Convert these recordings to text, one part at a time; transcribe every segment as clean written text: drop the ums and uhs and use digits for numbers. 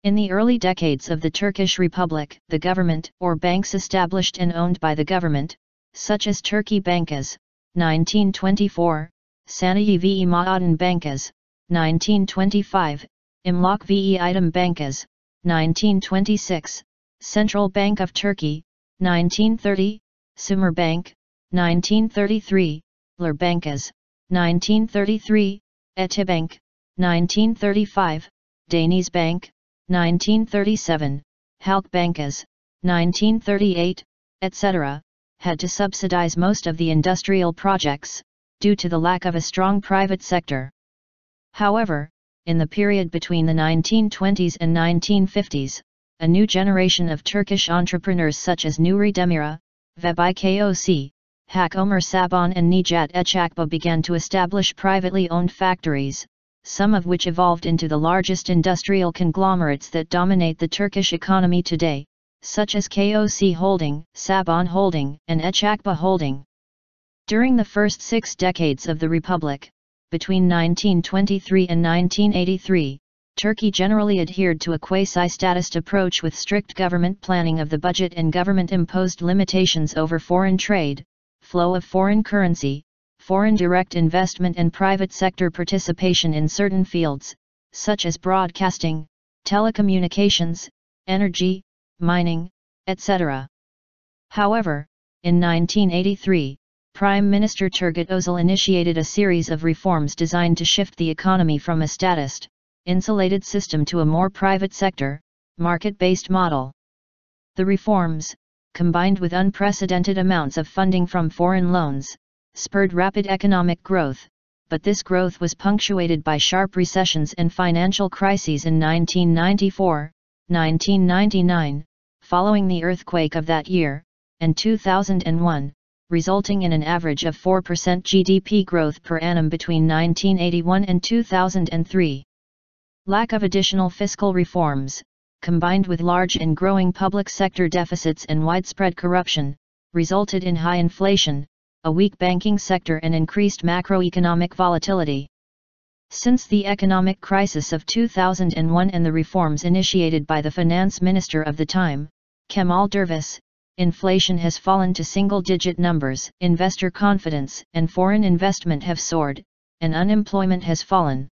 In the early decades of the Turkish Republic, the government, or banks established and owned by the government, such as Türkiye Bankası, 1924, Sanayi ve Maadin Bankası, 1925, Emlak ve Eytam Bankası, 1926, Central Bank of Turkey, 1930, Sümerbank, 1933, İller Bankası, 1933, Etibank, 1935, Denizbank, 1937, Halk Bankası, 1938, etc., had to subsidize most of the industrial projects, due to the lack of a strong private sector. However, in the period between the 1920s and 1950s, a new generation of Turkish entrepreneurs such as Nuri Demirağ, Vehbi Koç, Hacı Ömer Sabancı and Nejat Eczacıbaşı began to establish privately owned factories, some of which evolved into the largest industrial conglomerates that dominate the Turkish economy today, such as Koç Holding, Sabancı Holding, and Eczacıbaşı Holding. During the first 6 decades of the Republic, between 1923 and 1983, Turkey generally adhered to a quasi-statist approach with strict government planning of the budget and government-imposed limitations over foreign trade, flow of foreign currency, foreign direct investment and private sector participation in certain fields, such as broadcasting, telecommunications, energy, mining, etc. However, in 1983, Prime Minister Turgut Özal initiated a series of reforms designed to shift the economy from a statist, insulated system to a more private sector, market-based model. The reforms, combined with unprecedented amounts of funding from foreign loans, spurred rapid economic growth, but this growth was punctuated by sharp recessions and financial crises in 1994, 1999, following the earthquake of that year, and 2001, resulting in an average of 4% GDP growth per annum between 1981 and 2003. Lack of additional fiscal reforms, combined with large and growing public sector deficits and widespread corruption, resulted in high inflation, a weak banking sector and increased macroeconomic volatility. Since the economic crisis of 2001 and the reforms initiated by the finance minister of the time, Kemal Dervish, inflation has fallen to single-digit numbers, investor confidence and foreign investment have soared, and unemployment has fallen.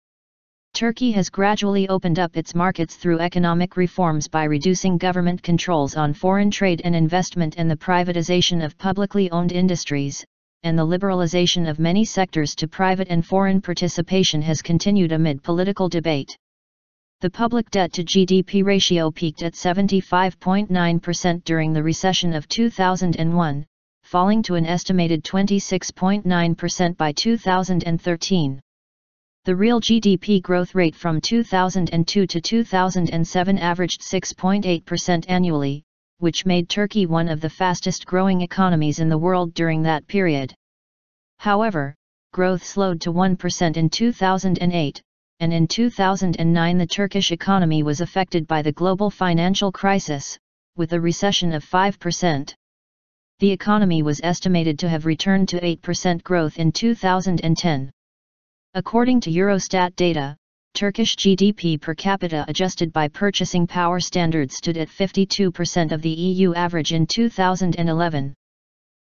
Turkey has gradually opened up its markets through economic reforms by reducing government controls on foreign trade and investment and the privatization of publicly owned industries, and the liberalization of many sectors to private and foreign participation has continued amid political debate. The public debt to GDP ratio peaked at 75.9% during the recession of 2001, falling to an estimated 26.9% by 2013. The real GDP growth rate from 2002 to 2007 averaged 6.8% annually, which made Turkey one of the fastest growing economies in the world during that period. However, growth slowed to 1% in 2008, and in 2009 the Turkish economy was affected by the global financial crisis, with a recession of 5%. The economy was estimated to have returned to 8% growth in 2010. According to Eurostat data, Turkish GDP per capita adjusted by purchasing power standards stood at 52% of the EU average in 2011.